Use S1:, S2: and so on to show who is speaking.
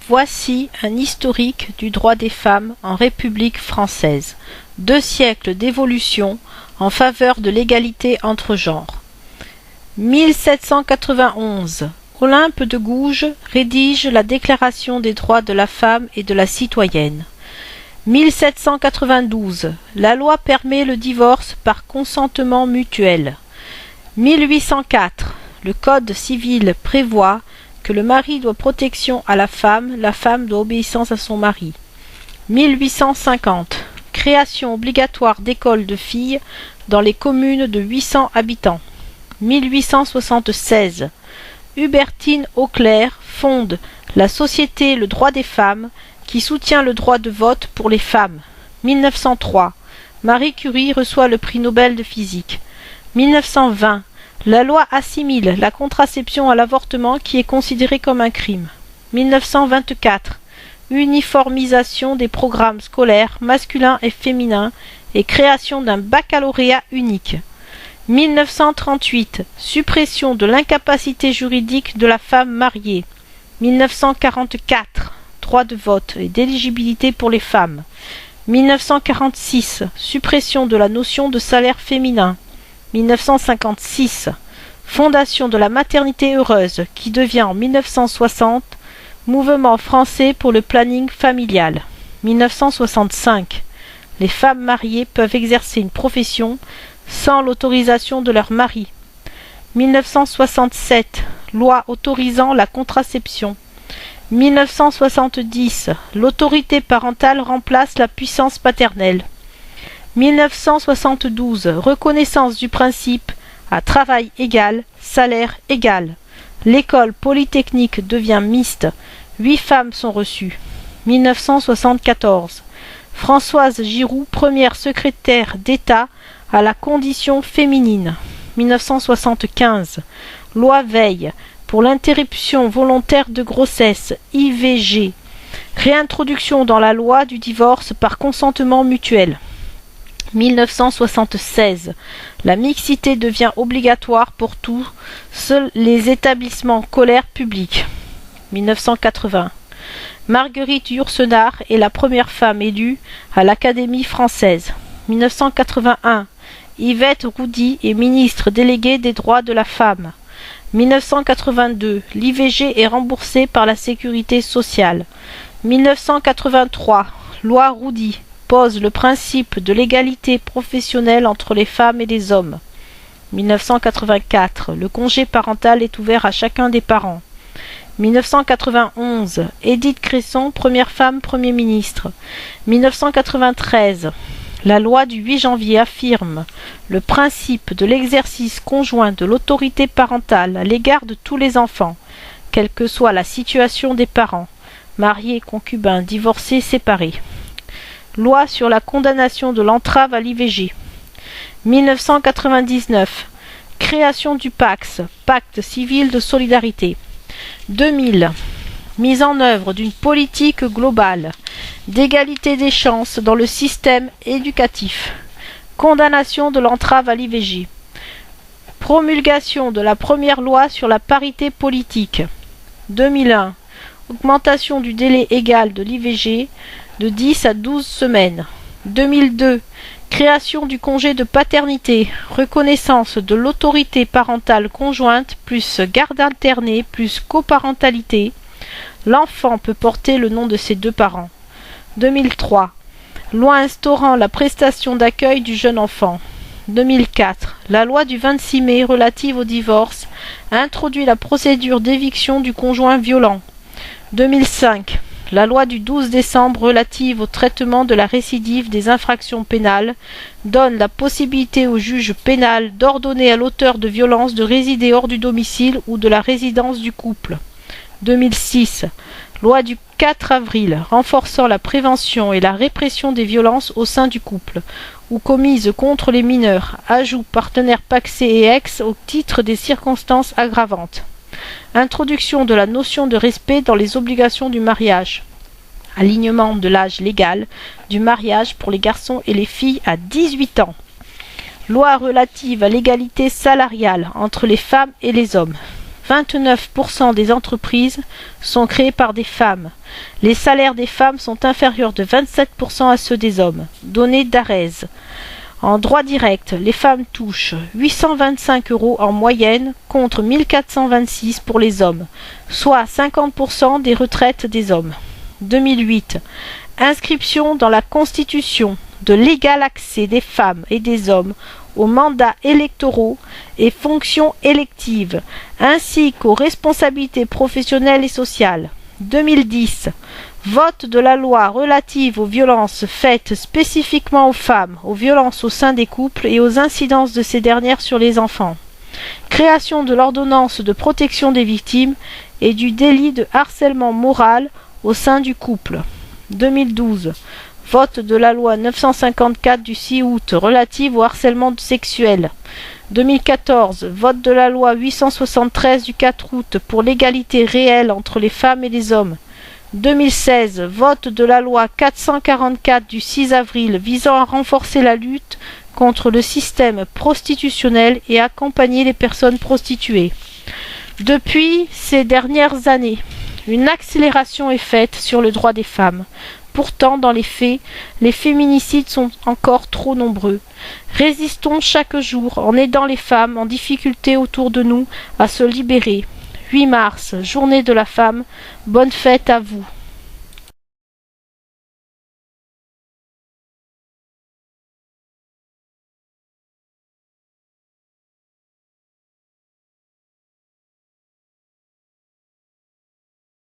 S1: Voici un historique du droit des femmes en République française. 2 siècles d'évolution en faveur de l'égalité entre genres. 1791. Olympe de Gouges rédige la Déclaration des droits de la femme et de la citoyenne. 1792. La loi permet le divorce par consentement mutuel. 1804. Le Code civil prévoit que le mari doit protection à la femme doit obéissance à son mari. 1850. Création obligatoire d'écoles de filles dans les communes de 800 habitants. 1876. Hubertine Auclair fonde la société Le Droit des Femmes qui soutient le droit de vote pour les femmes. 1903. Marie Curie reçoit le prix Nobel de physique. 1920. La loi assimile la contraception à l'avortement qui est considéré comme un crime. 1924. Uniformisation des programmes scolaires masculins et féminins et création d'un baccalauréat unique. 1938. Suppression de l'incapacité juridique de la femme mariée. 1944. Droit de vote et d'éligibilité pour les femmes. 1946. Suppression de la notion de salaire féminin. 1956. Fondation de la maternité heureuse qui devient en 1960 Mouvement français pour le planning familial. 1965. Les femmes mariées peuvent exercer une profession sans l'autorisation de leur mari. 1967. Loi autorisant la contraception. 1970. L'autorité parentale remplace la puissance paternelle. 1972. Reconnaissance du principe à travail égal, salaire égal. L'école polytechnique devient mixte. 8 femmes sont reçues. 1974. Françoise Giroud, première secrétaire d'État à la condition féminine. 1975. Loi Veil pour l'interruption volontaire de grossesse, IVG. Réintroduction dans la loi du divorce par consentement mutuel. 1976. La mixité devient obligatoire pour tous les établissements scolaires publics. 1980. Marguerite Yourcenar est la première femme élue à l'Académie française. 1981. Yvette Roudy est ministre déléguée des droits de la femme. 1982. L'IVG est remboursée par la sécurité sociale. 1983. Loi Roudy pose le principe de l'égalité professionnelle entre les femmes et les hommes. 1984. Le congé parental est ouvert à chacun des parents. 1991. Édith Cresson, première femme Premier ministre. 1993. La loi du 8 janvier affirme le principe de l'exercice conjoint de l'autorité parentale à l'égard de tous les enfants, quelle que soit la situation des parents, mariés, concubins, divorcés, séparés. Loi sur la condamnation de l'entrave à l'IVG. 1999. Création du PACS, Pacte civil de solidarité. 2000. Mise en œuvre d'une politique globale d'égalité des chances dans le système éducatif. Condamnation de l'entrave à l'IVG. Promulgation de la première loi sur la parité politique. 2001. Augmentation du délai égal de l'IVG de 10 à 12 semaines. 2002. Création du congé de paternité, reconnaissance de l'autorité parentale conjointe plus garde alternée plus coparentalité. L'enfant peut porter le nom de ses 2 parents. 2003. Loi instaurant la prestation d'accueil du jeune enfant. 2004. La loi du 26 mai relative au divorce introduit la procédure d'éviction du conjoint violent. 2005. La loi du 12 décembre relative au traitement de la récidive des infractions pénales donne la possibilité au juge pénal d'ordonner à l'auteur de violences de résider hors du domicile ou de la résidence du couple. 2006. Loi du 4 avril renforçant la prévention et la répression des violences au sein du couple ou commises contre les mineurs, ajout partenaires pacsés et ex au titre des circonstances aggravantes. Introduction de la notion de respect dans les obligations du mariage. Alignement de l'âge légal du mariage pour les garçons et les filles à 18 ans. Loi relative à l'égalité salariale entre les femmes et les hommes. 29% des entreprises sont créées par des femmes. Les salaires des femmes sont inférieurs de 27% à ceux des hommes. Données d'Arez. En droit direct, les femmes touchent 825 € en moyenne contre 1426 pour les hommes, soit 50% des retraites des hommes. 2008. Inscription dans la Constitution de l'égal accès des femmes et des hommes aux mandats électoraux et fonctions électives, ainsi qu'aux responsabilités professionnelles et sociales. 2010. Vote de la loi relative aux violences faites spécifiquement aux femmes, aux violences au sein des couples et aux incidences de ces dernières sur les enfants. Création de l'ordonnance de protection des victimes et du délit de harcèlement moral au sein du couple. 2012. Vote de la loi 954 du 6 août relative au harcèlement sexuel. 2014. Vote de la loi 873 du 4 août pour l'égalité réelle entre les femmes et les hommes. 2016. Vote de la loi 444 du 6 avril visant à renforcer la lutte contre le système prostitutionnel et accompagner les personnes prostituées. Depuis ces dernières années, une accélération est faite sur le droit des femmes. Pourtant, dans les faits, les féminicides sont encore trop nombreux. Résistons chaque jour en aidant les femmes en difficulté autour de nous à se libérer. 8 mars, journée de la femme. Bonne fête à vous.